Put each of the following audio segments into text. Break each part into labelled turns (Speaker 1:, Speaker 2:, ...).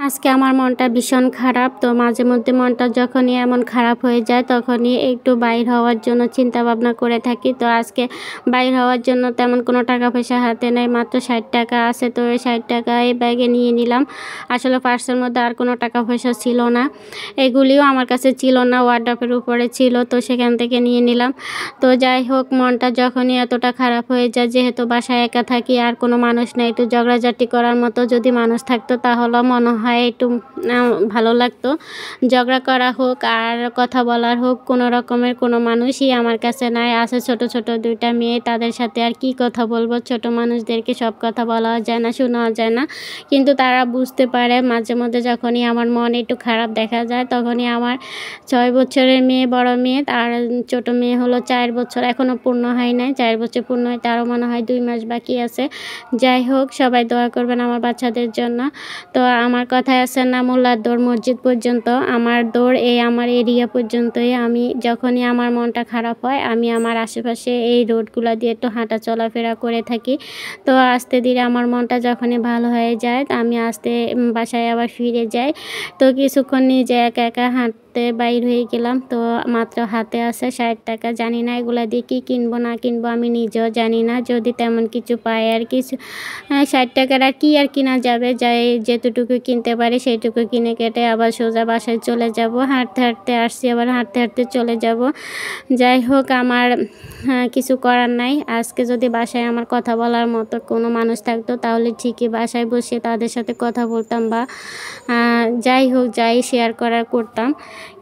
Speaker 1: আজকে আমার মনটা ভীষণ খারাপ। তো মাঝে মধ্যে মনটা যখনই এমন খারাপ হয়ে যায় তখনই একটু বাইর হওয়ার জন্য চিন্তা ভাবনা করে থাকি। তো আজকে বাইর হওয়ার জন্য তেমন কোনো টাকা পয়সা হাতে নেই, মাত্র 60 টাকা আছে। তো ওই 60 টাকায় ব্যাগে নিয়ে নিলাম। আসলে পার্সের মধ্যে আর কোনো টাকা পয়সা ছিল না, এগুলিও আমার কাছে ছিল না, ওয়ার্ড্রপের উপরে ছিল, তো সেখান থেকে নিয়ে নিলাম। তো যাই হোক, মনটা যখনই এতটা খারাপ হয়ে যায়, যেহেতু বাসায় একা থাকি আর কোনো মানুষ নেই, একটু ঝগড়াঝাটি করার মতো যদি মানুষ থাকতো তাহলে মনে হয় একটু ভালো লাগতো। ঝগড়া করা হোক আর কথা বলার হোক, কোনো রকমের কোনো মানুষই আমার কাছে নাই। আছে ছোট ছোট দুইটা মেয়ে, তাদের সাথে আর কি কথা বলবো। ছোট মানুষদেরকে সব কথা বলা যায় না, শোনাও যায় না, কিন্তু তারা বুঝতে পারে। মাঝে মধ্যে যখনই আমার মন একটু খারাপ দেখা যায় তখনই আমার 6 বছরের মেয়ে, বড় মেয়ে, আর ছোট মেয়ে হলো 4 বছর, এখনও পূর্ণ হয় নাই। 4 বছর পূর্ণ হইতে আরও মনে হয় 2 মাস বাকি আছে। যাই হোক, সবাই দোয়া করবেন আমার বাচ্চাদের জন্য। তো আমার কথায় আছে না, মোল্লার দৌড় মসজিদ পর্যন্ত। আমার দৌড় আমার এরিয়া পর্যন্তই। আমি যখনই আমার মনটা খারাপ হয় আমি আমার আশেপাশে এই রোডগুলো দিয়ে একটু হাঁটা চলাফেরা করে থাকি। তো আস্তে ধীরে আমার মনটা যখনই ভালো হয়ে যায় আমি আস্তে বাসায় আবার ফিরে যাই। তো কিছুক্ষণ নিজে একা একা হাঁটতে বাইর হয়ে গেলাম। তো মাত্র হাতে আছে 60 টাকা। জানি না এগুলা দিয়ে কী কিনবো না কিনবো, আমি নিজেও জানি না। যদি তেমন কিছু পাই আর কিছু, 60 টাকার আর কি আর কিনা যাবে, যাই যেতটুকু কিনতে পারি সেইটুকু কিনে কেটে আবার সোজা বাসায় চলে যাব। হাঁটতে হাঁটতে আসছি, আবার হাঁটতে হাঁটতে চলে যাব। যাই হোক, আমার কিছু করার নাই। আজকে যদি বাসায় আমার কথা বলার মতো কোনো মানুষ থাকতো তাহলে ঠিকই বাসায় বসে তাদের সাথে কথা বলতাম বা যাই হোক যাই শেয়ার করার করতাম,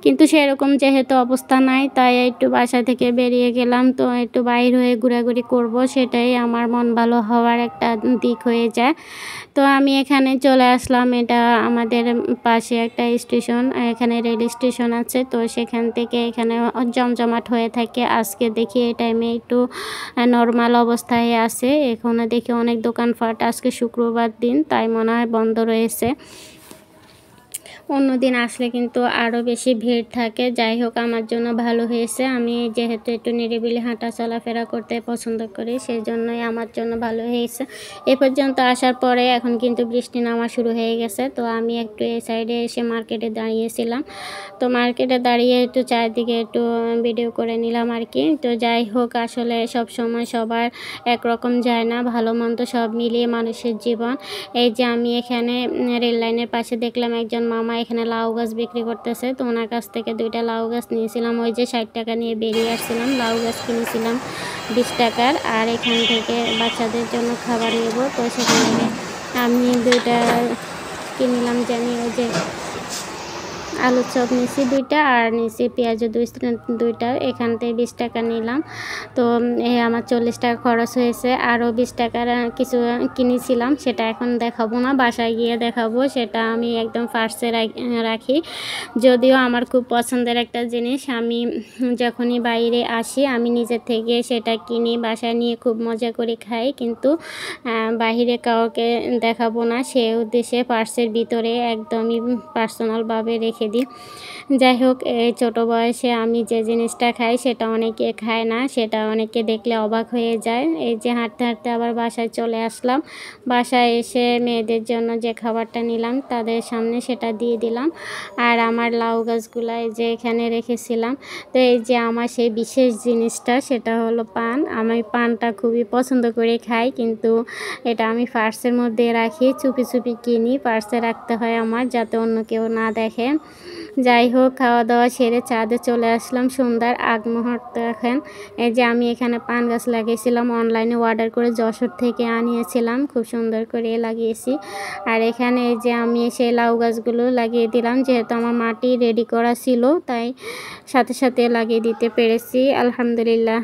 Speaker 1: কিন্তু সেরকম যেহেতু অবস্থা নাই তাই একটু বাসা থেকে বেরিয়ে গেলাম। তো একটু বাইর হয়ে ঘোরাঘুরি করব, সেটাই আমার মন ভালো হওয়ার একটা দিক হয়ে যায়। তো আমি এখানে চলে আসলাম। এটা আমাদের পাশে একটা স্টেশন, এখানে রেল স্টেশন আছে। তো সেখান থেকে এখানে জমজমাট হয়ে থাকে। আজকে দেখি এই টাইমে একটু নর্মাল অবস্থায় আছে। এখানে দেখি অনেক দোকানপাট, আজকে শুক্রবার দিন তাই মনে হয় বন্ধ রয়েছে। অন্য দিন আসলে কিন্তু আরও বেশি ভিড় থাকে। যাই হোক, আমার জন্য ভালো হয়েছে। আমি যেহেতু একটু নিরিবিলি হাঁটা চলাফেরা করতে পছন্দ করি, সেই জন্যই আমার জন্য ভালো হয়েছে। এ পর্যন্ত আসার পরে এখন কিন্তু বৃষ্টি নামা শুরু হয়ে গেছে। তো আমি একটু এই সাইডে এসে মার্কেটে দাঁড়িয়েছিলাম। তো মার্কেটে দাঁড়িয়ে একটু চারদিকে একটু ভিডিও করে নিলাম আর কি। তো যাই হোক, আসলে সব সময় সবার একরকম যায় না, ভালো মন্দ সব মিলিয়ে মানুষের জীবন। এই যে আমি এখানে রেল লাইনের পাশে দেখলাম একজন মামা এখানে লাউ গাছ বিক্রি করতেছে। তো ওনার কাছ থেকে 2টা লাউ গাছ নিয়েছিলাম। ওই যে 60 টাকা নিয়ে বেরিয়ে আসছিলাম। লাউ গাছ কিনেছিলাম 20 টাকার। আর এখান থেকে বাচ্চাদের জন্য খাবার নেব, তো সেখান থেকে আমি 2টা কিনলাম। জানি ওই যে আলুর চপ নিয়েছি 2টা আর নিয়েছি পেঁয়াজও 2টা। এখান থেকে 20 টাকা নিলাম। তো আমার 40 টাকা খরচ হয়েছে। আরও 20 টাকার কিছু কিনেছিলাম, সেটা এখন দেখাবো না, বাসায় গিয়ে দেখাবো। সেটা আমি একদম পার্সে রাখি। যদিও আমার খুব পছন্দের একটা জিনিস, আমি যখনই বাইরে আসি আমি নিজের থেকে সেটা কিনি, বাসায় নিয়ে খুব মজা করে খাই, কিন্তু বাহিরে কাউকে দেখাবো না সে উদ্দেশ্যে পার্সের ভিতরে একদমই পার্সোনালভাবে রেখে দিই। যাই হোক, এই ছোটো বয়সে আমি যে জিনিসটা খাই সেটা অনেকে খায় না, সেটা অনেকে দেখলে অবাক হয়ে যায়। এই যে হাঁটতে হাঁটতে আবার বাসায় চলে আসলাম। বাসায় এসে মেয়েদের জন্য যে খাবারটা নিলাম তাদের সামনে সেটা দিয়ে দিলাম। আর আমার লাউ গাছগুলো এই যে এখানে রেখেছিলাম। তো এই যে আমার সেই বিশেষ জিনিসটা, সেটা হলো পান। আমি পানটা খুবই পছন্দ করে খাই, কিন্তু এটা আমি পার্সের মধ্যে রাখি, চুপি চুপি কিনি। পার্সে রাখতে হয় আমার, যাতে অন্য কেউ না দেখে। যাই হোক, খাওয়া দাওয়া সেরে ছাদে চলে আসলাম। সন্ধ্যার আগ মুহূর্ত এখন। এই যে আমি এখানে পান গাছ লাগিয়েছিলাম, অনলাইনে অর্ডার করে যশোর থেকে আনিয়েছিলাম, খুব সুন্দর করে লাগিয়েছি। আর এখানে এই যে আমি সেই লাউ গাছগুলো লাগিয়ে দিলাম, যেহেতু আমার মাটি রেডি করা ছিল তাই সাথে সাথে লাগিয়ে দিতে পেরেছি, আলহামদুলিল্লাহ।